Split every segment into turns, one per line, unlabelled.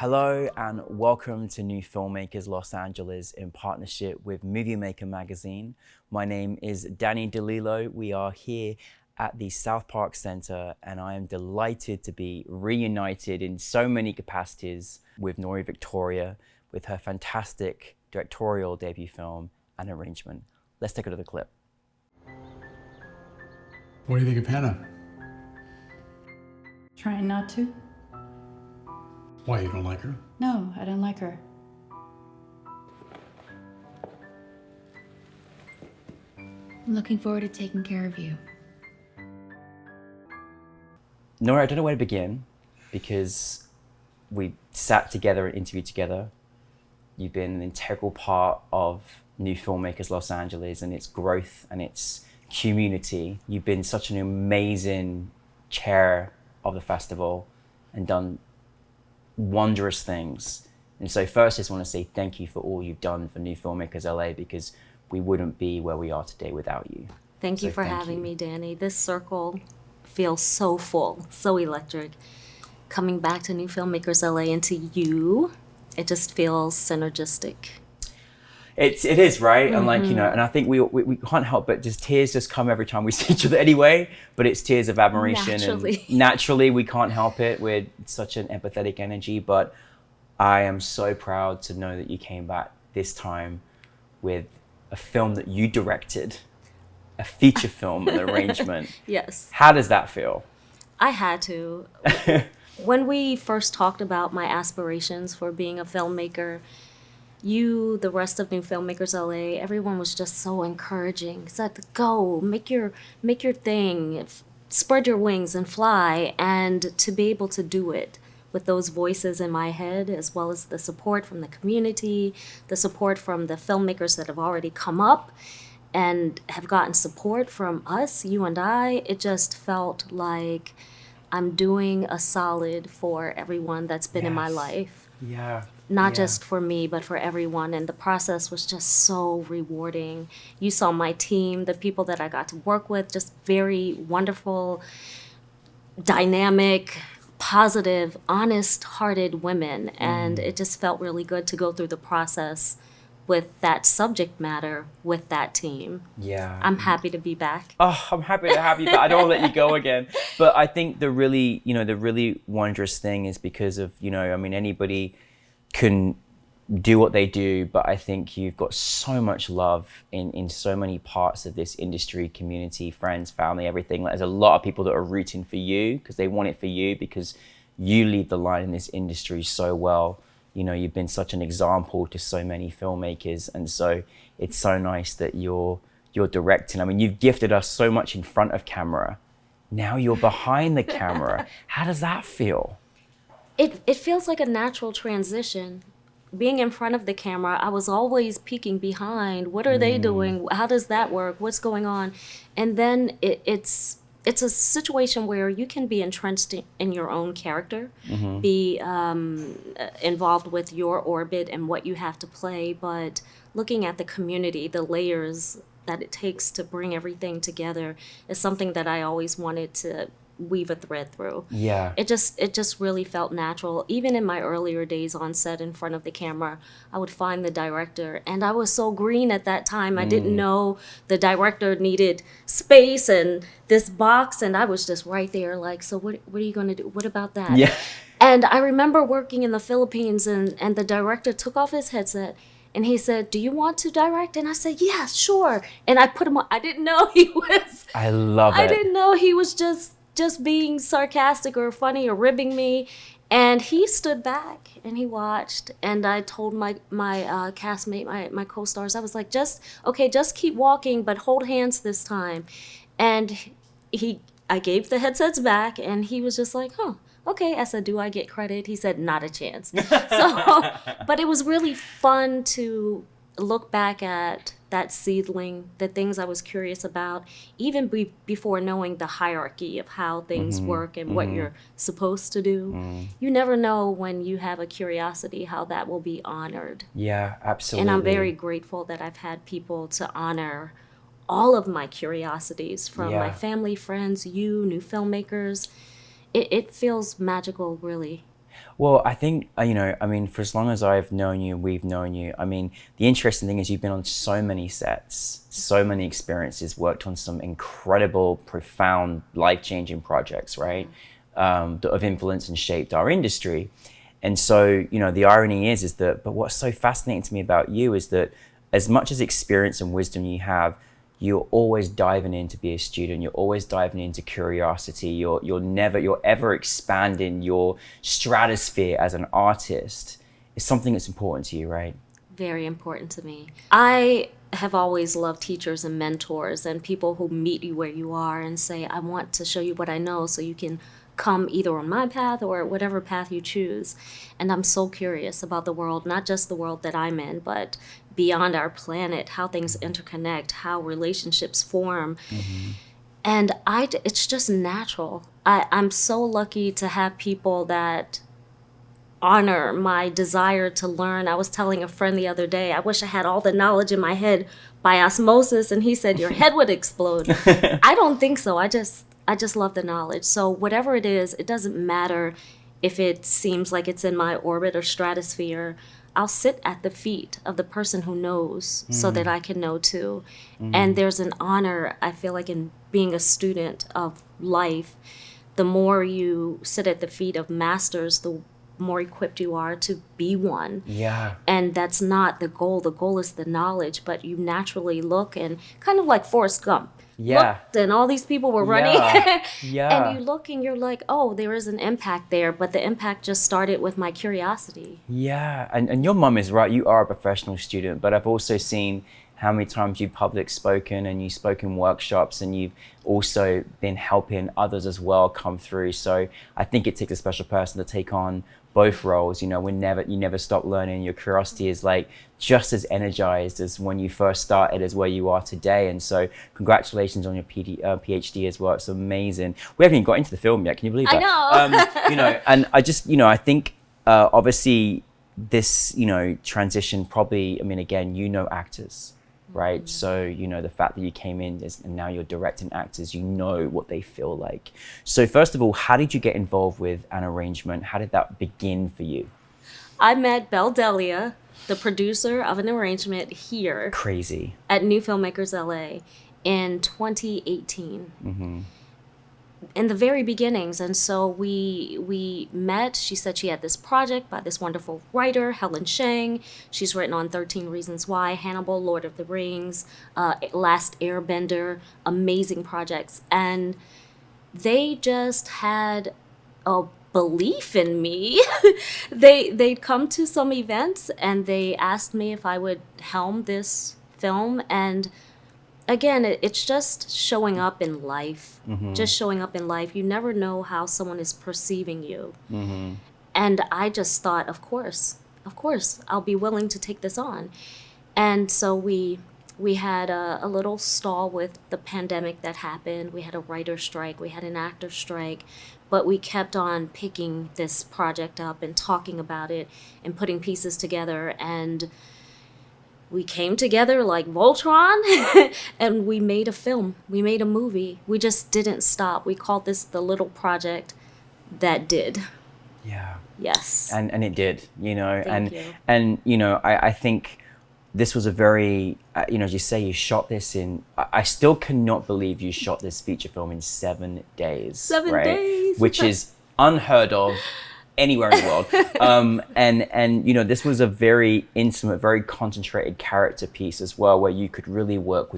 Hello and welcome to New Filmmakers Los Angeles in partnership with Movie Maker magazine. My name is Danny DeLillo. We are here at the South Park Center and I am delighted to be reunited in so many capacities with Noree Victoria with her fantastic directorial debut film and arrangement. Let's take a look at the clip.
What do you think of Hannah?
Trying not to?
Why, you don't like her?
No, I don't like her.
I'm looking forward to taking care of you.
Noree, I don't know where to begin because we sat together and interviewed together. You've been an integral part of New Filmmakers Los Angeles and its growth and its community. You've been such an amazing chair of the festival and done wondrous things. And so first, I just want to say thank you for all you've done for New Filmmakers LA because we wouldn't be where we are today without you.
Thank you for having me, Danny. This circle feels so full, so electric. Coming back to New Filmmakers LA and to you, it just feels synergistic.
It is, right? Mm-hmm. And like, you know, and I think we can't help but just tears just come every time we see each other anyway, but it's tears of admiration.
Naturally.
And naturally, we can't help it. We're such an empathetic energy, but I am so proud to know that you came back this time with a film that you directed, a feature film, an arrangement.
Yes.
How does that feel?
I had to. When we first talked about my aspirations for being a filmmaker, you, the rest of New Filmmakers LA, everyone was just so encouraging. Said, go, make your thing, spread your wings and fly. And to be able to do it with those voices in my head, as well as the support from the community, the support from the filmmakers that have already come up and have gotten support from us, you and I, it just felt like I'm doing a solid for everyone that's been in my life.
Yeah.
Not just for me, but for everyone. And the process was just so rewarding. You saw my team, the people that I got to work with, just very wonderful, dynamic, positive, honest-hearted women. And it just felt really good to go through the process with that subject matter, with that team.
Yeah.
I'm happy to be back.
Oh, I'm happy to have you, but I don't want to let you go again. But I think the really wondrous thing is because of, I mean, anybody can do what they do, but I think you've got so much love in so many parts of this industry, community, friends, family, everything. Like, there's a lot of people that are rooting for you because they want it for you because you lead the line in this industry so well. You've been such an example to so many filmmakers, and so it's so nice that you're directing. I mean, you've gifted us so much in front of camera. Now you're behind the camera. How does that feel?
It feels like a natural transition. Being in front of the camera, I was always peeking behind. What are they doing? How does that work? What's going on? And then it's a situation where you can be entrenched in your own character, be involved with your orbit and what you have to play, but looking at the community, the layers that it takes to bring everything together is something that I always wanted to weave a thread through.
Yeah.
It just really felt natural. Even in my earlier days on set in front of the camera, I would find the director, and I was so green at that time. I didn't know the director needed space and this box, and I was just right there like, so what are you going to do? What about that?
Yeah.
And I remember working in the Philippines, and the director took off his headset, and he said, do you want to direct? And I said, yeah, sure. And I put him on. I didn't know he was.
I love it.
I didn't know he was just being sarcastic or funny or ribbing me. And he stood back and he watched. And I told my castmate, my co-stars, I was like, just keep walking, but hold hands this time. And I gave the headsets back and he was just like, okay. I said, do I get credit? He said, not a chance. But it was really fun to look back at that seedling, the things I was curious about, even before knowing the hierarchy of how things work and what you're supposed to do. You never know when you have a curiosity how that will be honored.
Yeah, absolutely.
And I'm very grateful that I've had people to honor all of my curiosities from my family, friends, you, New Filmmakers. It feels magical, really.
Well, I think, I mean, for as long as I've known you, we've known you, I mean, the interesting thing is you've been on so many sets, so many experiences, worked on some incredible, profound, life-changing projects, right? That have influenced and shaped our industry. And so, the irony is that, but what's so fascinating to me about you is that as much as experience and wisdom you have, you're always diving in to be a student. You're always diving into curiosity. You're ever expanding your stratosphere as an artist. It's something that's important to you, right?
Very important to me. I have always loved teachers and mentors and people who meet you where you are and say, I want to show you what I know so you can come either on my path or whatever path you choose. And I'm so curious about the world, not just the world that I'm in, but beyond our planet, how things interconnect, how relationships form. And it's just natural. I'm so lucky to have people that honor my desire to learn. I was telling a friend the other day, I wish I had all the knowledge in my head by osmosis, and he said, your head would explode. I don't think so. I just love the knowledge. So whatever it is, it doesn't matter if it seems like it's in my orbit or stratosphere. I'll sit at the feet of the person who knows so that I can know too. And there's an honor, I feel like, in being a student of life. The more you sit at the feet of masters, the more equipped you are to be one.
Yeah.
And that's not the goal. The goal is the knowledge, but you naturally look, and kind of like Forrest Gump.
Yeah.
Looked, and all these people were running.
Yeah.
And you look and you're like, oh, there is an impact there, but the impact just started with my curiosity.
Yeah, and your mum is right. You are a professional student, but I've also seen how many times you've public spoken and you spoke in workshops, and you've also been helping others as well come through. So I think it takes a special person to take on both roles. You never stop learning. Your curiosity is like just as energized as when you first started as where you are today. And so congratulations on your PhD as well. It's amazing. We haven't even got into the film yet. Can you believe that?
I know.
And I just, I think obviously this, transition probably, I mean, again, actors, right? So, the fact that you came in and now you're directing actors, what they feel like. So first of all, how did you get involved with an arrangement? How did that begin for you?
I met Belle Delia, the producer of an arrangement here.
Crazy.
At NewFilmmakers LA in 2018. In the very beginnings. And so we met. She said she had this project by this wonderful writer, Helen Shang. She's written on 13 Reasons Why, Hannibal, Lord of the Rings, Last Airbender, amazing projects. And they just had a belief in me. They'd come to some events and they asked me if I would helm this film. And again, it's just showing up in life. Just showing up in life. You never know how someone is perceiving you. And I just thought, of course, I'll be willing to take this on. And so we had a little stall with the pandemic that happened. We had a writer's strike. We had an actor's strike. But we kept on picking this project up and talking about it and putting pieces together. And we came together like Voltron and we made a film. We made a movie. We just didn't stop. We called this the little project that did.
Yeah.
Yes.
And it did,
Thank you.
And I think this was a very, as you say, you shot this in, I still cannot believe you shot this feature film in 7 days.
7
right?
days.
Which is unheard of anywhere in the world. And this was a very intimate, very concentrated character piece as well, where you could really work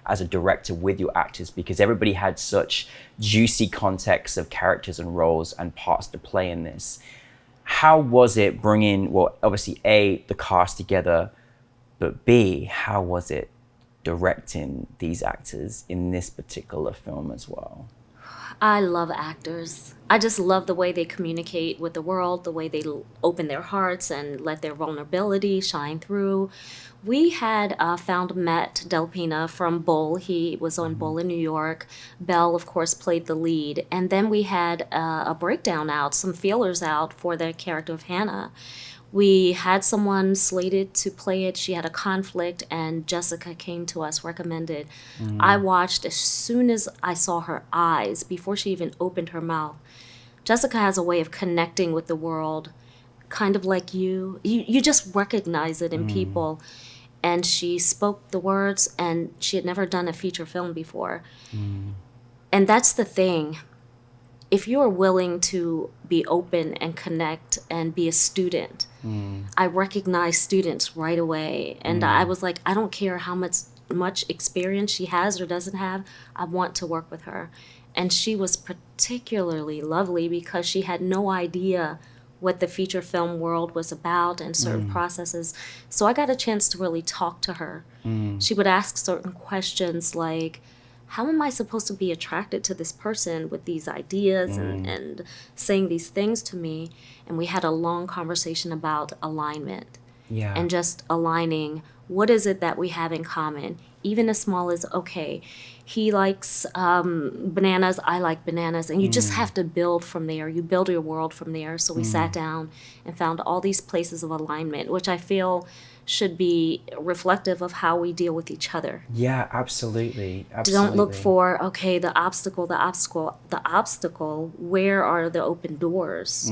as a director with your actors, because everybody had such juicy context of characters and roles and parts to play in this. How was it bringing, well, obviously A, the cast together, but B, how was it directing these actors in this particular film as well?
I love actors. I just love the way they communicate with the world, the way they open their hearts and let their vulnerability shine through. We had found Matt Delpina from Bull. He was on Bull in New York. Belle, of course, played the lead. And then we had a breakdown out, some feelers out for the character of Hannah. We had someone slated to play it. She had a conflict, and Jessica came to us, recommended. I watched as soon as I saw her eyes, before she even opened her mouth. Jessica has a way of connecting with the world, kind of like you. You just recognize it in people. And she spoke the words, and she had never done a feature film before. And that's the thing. If you are willing to be open and connect and be a student, I recognize students right away. And I was like, I don't care how much experience she has or doesn't have, I want to work with her. And she was particularly lovely because she had no idea what the feature film world was about and certain processes. So I got a chance to really talk to her. She would ask certain questions like, how am I supposed to be attracted to this person with these ideas and saying these things to me? And we had a long conversation about alignment.
Yeah.
And just aligning, what is it that we have in common? Even as small as, okay, he likes bananas, I like bananas, and you just have to build from there. You build your world from there. So we sat down and found all these places of alignment, which I feel should be reflective of how we deal with each other.
Yeah, absolutely.
Don't look for, okay, the obstacle, where are the open doors?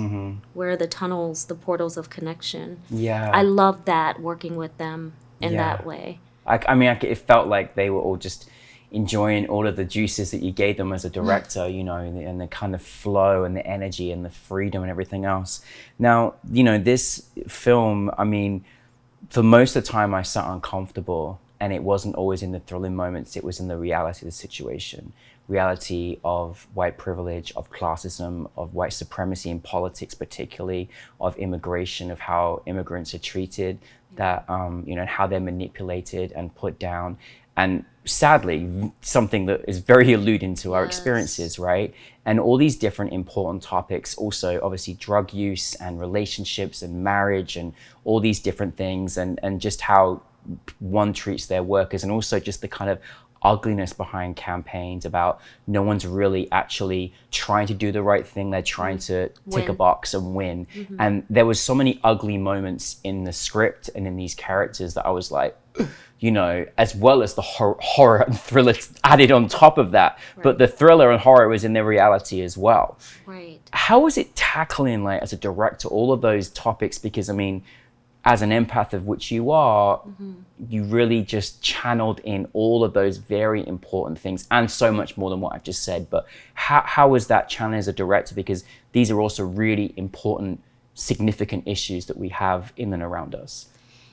Where are the tunnels, the portals of connection?
Yeah.
I love that, working with them in
Yeah.
that way.
I mean, it felt like they were all just enjoying all of the juices that you gave them as a director, you know, and the kind of flow and the energy and the freedom and everything else. Now, you know, this film, I mean, for most of the time I sat uncomfortable, and it wasn't always in the thrilling moments, it was in the reality of the situation. Reality of white privilege, of classism, of white supremacy in politics particularly, of immigration, of how immigrants are treated, that, you know, how they're manipulated and put down. And sadly, something that is very alluding to our experiences, right? And all these different important topics, also obviously drug use and relationships and marriage and all these different things, and just how one treats their workers, and also just the kind of ugliness behind campaigns about no one's really actually trying to do the right thing. They're trying to tick a box and win. And there was so many ugly moments in the script and in these characters that I was like, you know, as well as the horror and thriller added on top of that. Right. But the thriller and horror was in the reality as well.
Right.
How was it tackling, like, as a director, all of those topics? Because I mean, as an empath of which you are, you really just channeled in all of those very important things, and so much more than what I've just said. But how was that channel as a director? Because these are also really important, significant issues that we have in and around us.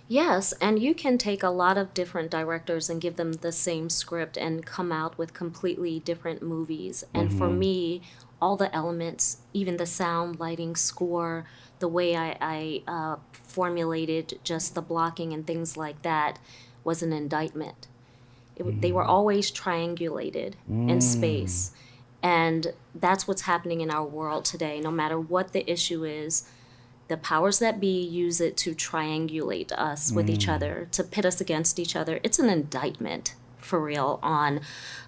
Yes, and you can take a lot of different directors and give them the same script and come out with completely different movies. And for me, all the elements, even the sound, lighting, score, the way I formulated just the blocking and things like that was an indictment. They were always triangulated in space. And that's what's happening in our world today. No matter what the issue is, the powers that be use it to triangulate us with each other, to pit us against each other. It's an indictment, for real, on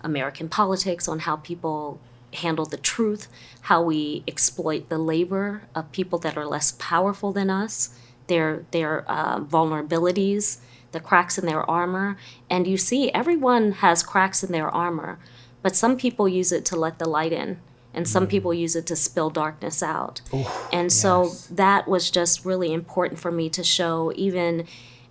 American politics, on how people handle the truth, how we exploit the labor of people that are less powerful than us, their vulnerabilities, the cracks in their armor. And you see, everyone has cracks in their armor, but some people use it to let the light in, and some people use it to spill darkness out. And so that was just really important for me to show, even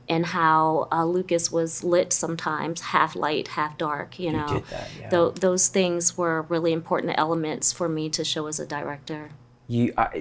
in how Lucas was lit sometimes, half light, half dark, you know.
You did that, yeah.
Those things were really important elements for me to show as a director.
You are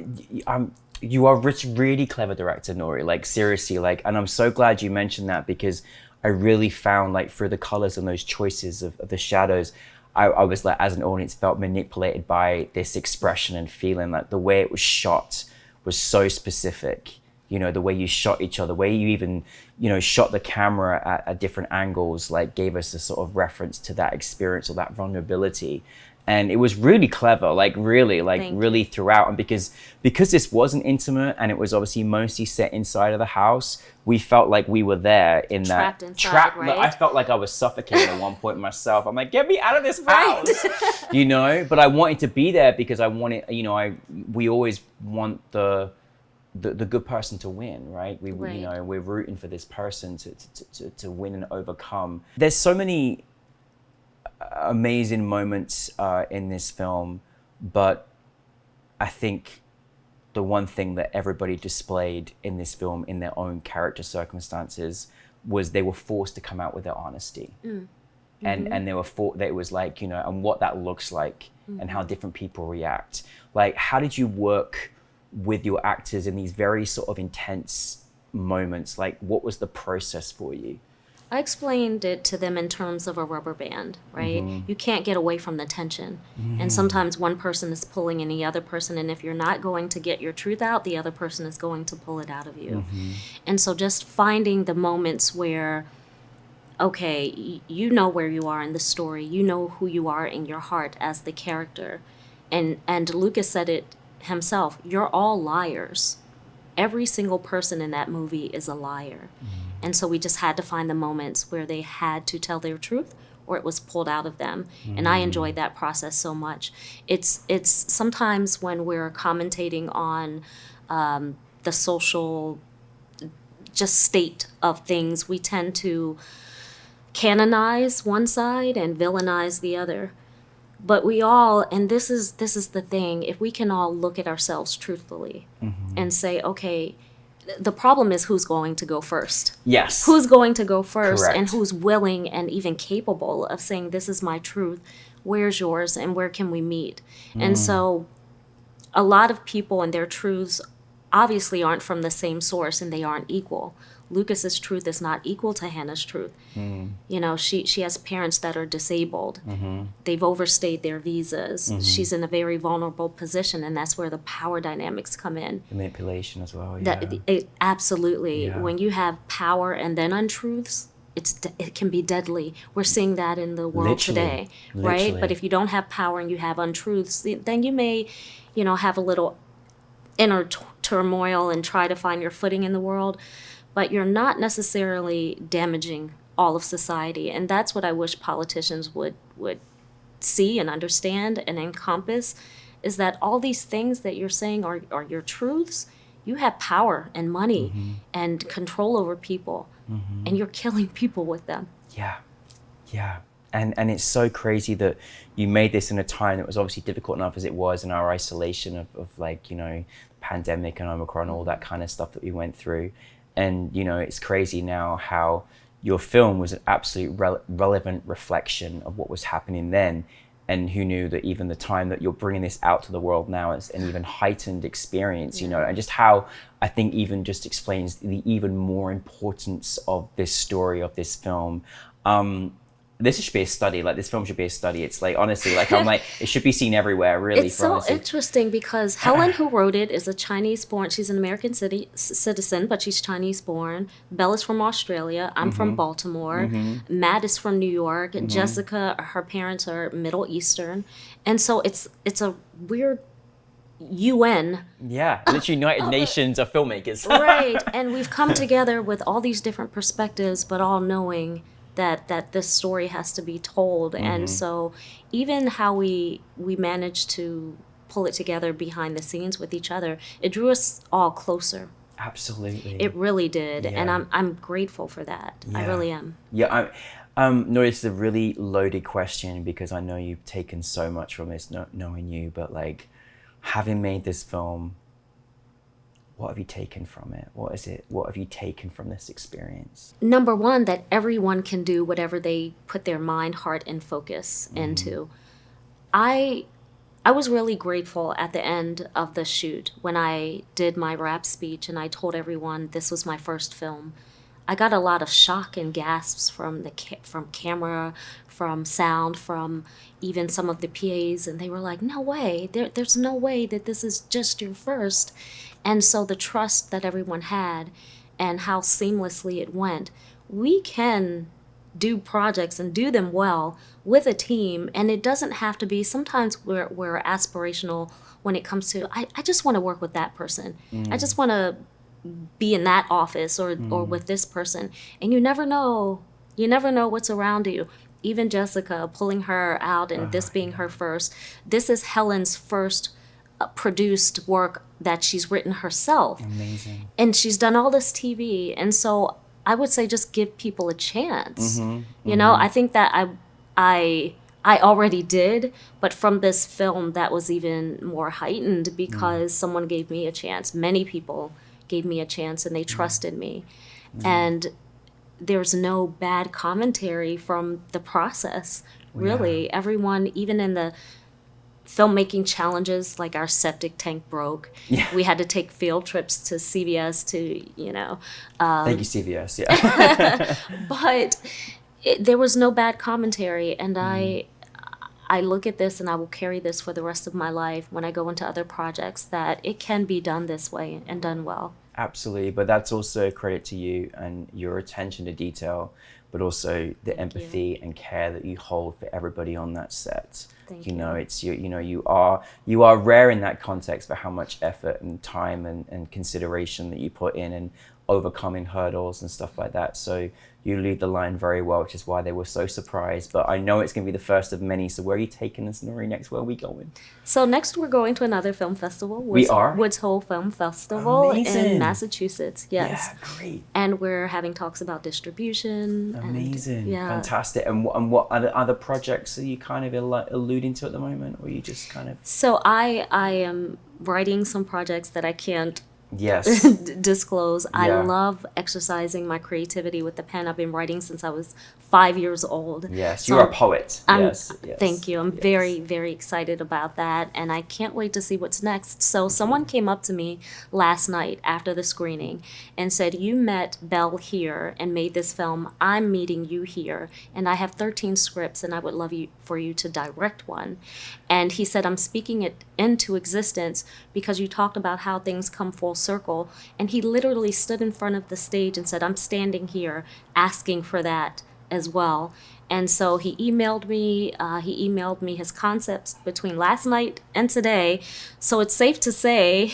a really clever director, Noree, like seriously, like, and I'm so glad you mentioned that, because I really found, like, through the colors and those choices of the shadows, I was, like, as an audience, felt manipulated by this expression and feeling. Like, the way it was shot was so specific. You know, the way you shot each other, the way you even, you know, shot the camera at different angles, like, gave us a sort of reference to that experience or that vulnerability. And it was really clever, like, really, like, really throughout. And because this wasn't intimate, and it was obviously mostly set inside of the house, we felt like we were there in
trapped
that
inside, right?
I felt like I was suffocating at one point myself. I'm like, get me out of this house, you know. But I wanted to be there because I wanted, you know, we always want the good person to win, right? You know, we're rooting for this person to win and overcome. There's so many amazing moments in this film, but I think the one thing that everybody displayed in this film in their own character circumstances was they were forced to come out with their honesty. And they were it was like, you know, and what that looks like and how different people react. Like, how did you work with your actors in these very sort of intense moments? Like, what was the process for you?
I explained it to them in terms of a rubber band, right? You can't get away from the tension. And sometimes one person is pulling in the other person, and if you're not going to get your truth out, the other person is going to pull it out of you. And so just finding the moments where, okay, you know where you are in the story, you know who you are in your heart as the character. And Lucas said it himself, you're all liars. Every single person in that movie is a liar. And so we just had to find the moments where they had to tell their truth or it was pulled out of them. And I enjoyed that process so much. It's sometimes when we're commentating on the social just state of things, we tend to canonize one side and villainize the other. But we all, and this is the thing, if we can all look at ourselves truthfully and say, okay, the problem is who's going to go first.
Yes.
Who's going to go first.
Correct.
And who's willing and even capable of saying, this is my truth, where's yours, and where can we meet? And so a lot of people and their truths obviously aren't from the same source and they aren't equal. Lucas's truth is not equal to Hannah's truth. You know, she has parents that are disabled. They've overstayed their visas. She's in a very vulnerable position, and that's where the power dynamics come in.
The manipulation as well. Yeah.
Absolutely.
Yeah.
When you have power and then untruths, it can be deadly. We're seeing that in the world today, right?
Literally.
But if you don't have power and you have untruths, then you may, you know, have a little inner turmoil and try to find your footing in the world. But you're not necessarily damaging all of society. And that's what I wish politicians would see and understand and encompass, is that all these things that you're saying are your truths. You have power and money and control over people, and you're killing people with them.
Yeah. And it's so crazy that you made this in a time that was obviously difficult enough as it was in our isolation of like, you know, pandemic and Omicron, all that kind of stuff that we went through. And, you know, it's crazy now how your film was an absolute relevant reflection of what was happening then. And who knew that even the time that you're bringing this out to the world now is an even heightened experience, you know, and just how I think even just explains the even more importance of this story, of this film. This should be a study. Like, this film should be a study. It's like, honestly, like, I'm like, it should be seen everywhere, really.
It's so interesting because Helen, who wrote it, is a Chinese-born. She's an American citizen, but she's Chinese-born. Bella's from Australia. I'm from Baltimore. Matt is from New York. Jessica, her parents are Middle Eastern. And so it's a weird UN.
Yeah, literally United Nations of filmmakers.
Right. And we've come together with all these different perspectives, but all knowing that this story has to be told. And so even how we managed to pull it together behind the scenes with each other, it drew us all closer.
Absolutely.
It really did.
Yeah.
And I'm grateful for that. I really am.
Yeah, Noree, it's a really loaded question because I know you've taken so much from this, knowing you, but like, having made this film, what have you taken from it? What is it? What have you taken from this experience?
Number one, that everyone can do whatever they put their mind, heart, and focus into. I was really grateful at the end of the shoot when I did my rap speech and I told everyone this was my first film. I got a lot of shock and gasps from from camera, from sound, from even some of the PAs, and they were like, "No way! There's no way that this is just your first." And so the trust that everyone had and how seamlessly it went, we can do projects and do them well with a team. And it doesn't have to be, sometimes we're aspirational when it comes to, I just want to work with that person. I just want to be in that office or with this person. And you never know what's around you. Even Jessica, pulling her out and this being her first, this is Helen's first produced work that she's written herself.
Amazing.
And she's done all this TV. And so I would say just give people a chance. You know, I think that I I already did, but from this film that was even more heightened because someone gave me a chance. Many people gave me a chance and they trusted me. And there's no bad commentary from the process. Really, everyone, even in the filmmaking challenges, like our septic tank broke.
Yeah.
We had to take field trips to CVS to, you know.
Thank you, CVS. Yeah.
But there was no bad commentary, and I look at this and I will carry this for the rest of my life when I go into other projects, that it can be done this way and done well.
Absolutely, but that's also a credit to you and your attention to detail, but also the empathy and care that you hold for everybody on that set.
Thank
you.
you.
Know, it's you are rare in that context for how much effort and time and consideration that you put in and overcoming hurdles and stuff like that. So you lead the line very well, which is why they were so surprised. But I know it's going to be the first of many. So where are you taking us, Noree, next? Where are we going?
So next we're going to another film festival.
We are?
Woods Hole Film Festival
Amazing.
in Massachusetts. Yes.
Yeah, great.
And we're having talks about distribution.
Amazing.
And, yeah.
Fantastic. And what other projects are you kind of alluding to at the moment? Or are you just kind of...
So I am writing some projects that I can't
Yes.
disclose. I
Yeah.
love exercising my creativity with the pen. I've been writing since I was 5 years old.
Yes,
So
you're a poet.
I'm-
Yes.
Thank you. I'm
Yes.
very, very excited about that, and I can't wait to see what's next. So someone came up to me last night after the screening and said, "You met Belle here and made this film. I'm meeting you here, and I have 13 scripts, and I would love for you to direct one." And he said, "I'm speaking it into existence because you talked about how things come full circle." And he literally stood in front of the stage and said, "I'm standing here asking for that as well." And so he emailed me his concepts between last night and today. So it's safe to say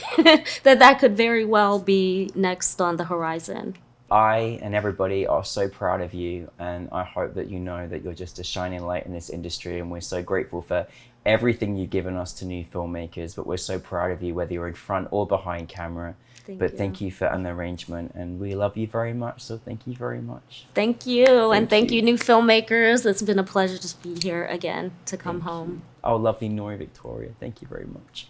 that could very well be next on the horizon.
I and everybody are so proud of you, and I hope that you know that you're just a shining light in this industry, and we're so grateful for everything you've given us to New Filmmakers, but we're so proud of you, whether you're in front or behind camera. Thank you for an arrangement, and we love you very much, so thank you very much.
Thank you, and thank
you.
you, New Filmmakers. It's been a pleasure to be here again, to come home.
Oh, lovely Noree Victoria, thank you very much.